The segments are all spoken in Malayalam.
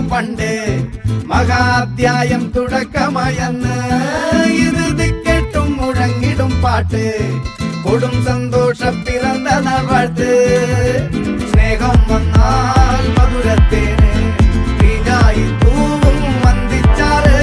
പണ്ട് മഹാധ്യായം തുടക്കമയന്ന് ഇറുതി കേട്ടും മുഴങ്ങിടും പാട്ട് കൊടും സന്തോഷ പിറന്ന നാൾ വാഴ്ത്ത് സ്നേഹം വന്നാൽ മധുരത്തേന് തീഞ്ഞായി തൂവും വന്ദിച്ചാറ്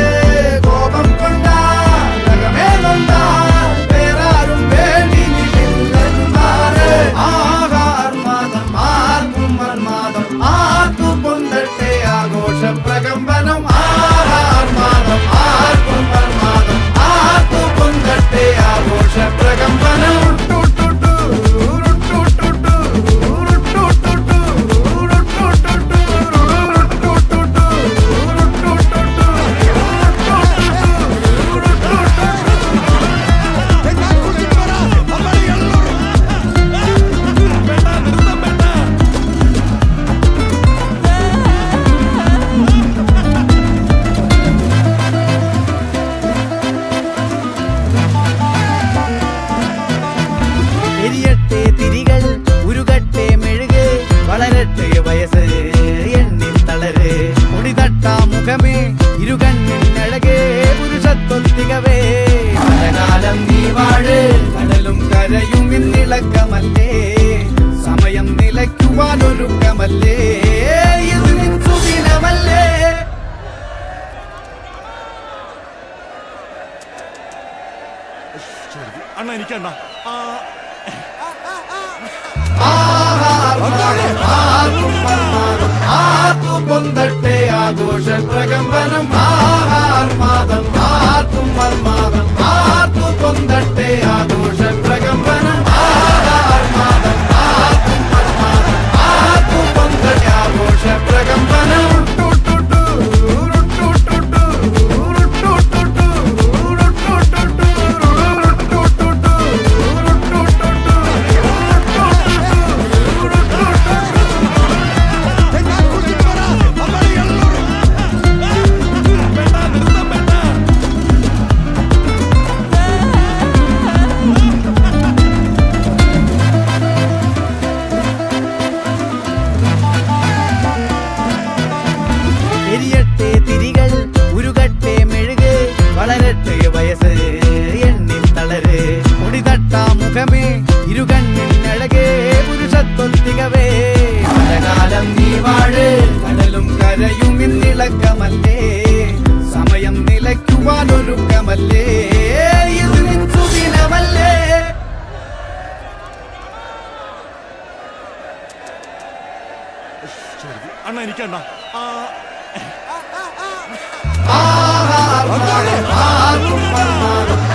കോപം കൊണ്ടാൽ നഖമേലൊണ്ടാൽ വേറാരും വേണ്ടി നിൽക്കുന്നതുമാറ് ആഹാർമാദം ആർക്കും മന്മാദം ആർക്കു പൊന്തട്ടെ ആഘോഷ പ്രകമ്പനം ആഹാർമാദം ആർക്കും മന്മാദം ആർക്കു പൊന്തട്ടെ ആഘോഷ പ്രകമ്പനം എരിയട്ടെ തിരികൾ ഉരുകട്ടെ മെഴുക് വളരട്ടെ വയസ്സ് എണ്ണിൽ തളര് മുടിതട്ടാ മുഖമേ ഇരുകണ്ണിനഴകേ പുരുഷത്വത്തികവേ കാലം നീ വാഴ് കടലും കരയും ഇന്നിളക്കമല്ലേ സമയം നിലയ്ക്കുവാനൊരുക്കമല്ലേ ഇത് നിൻ സുദിനമല്ലേ അണ്ണ എനിക്കണ്ണ പൊന്തട്ടെ ആഘോഷ പ്രകമ്പനം ആഹാർമാദം ആർക്കും മന്മാദം ആർക്കു പൊന്തട്ടെ ആഘോഷ പ്രകമ്പനം ആഹാർമാദം ആർക്കും മന്മാദം ആർക്കു പൊന്തട്ടെ ആഘോഷ പ്രകമ്പനം എരിയട്ടെ തിരികൾ ഉരുകട്ടെ മെഴുക് വളരട്ടെ വയസ്സ് എണ്ണിൽ തളര് മുടിതട്ടാ മുഖമേ ഇരുകണ്ണിനഴകേ പുരുഷത്വത്തികവേ കാലം നീ വാഴ് കടലും കരയും ഇന്നിളക്കമല്ലേ സമയം നിലയ്ക്കുവാനൊരുക്കമല്ലേ ഇത് നിൻ സുദിനമല്ലേ അണ്ണ എനിക്കണ്ണ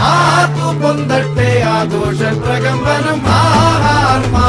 ആർക്കു പൊന്തട്ടെ ആഘോഷ പ്രകമ്പനം ആഹാർമാ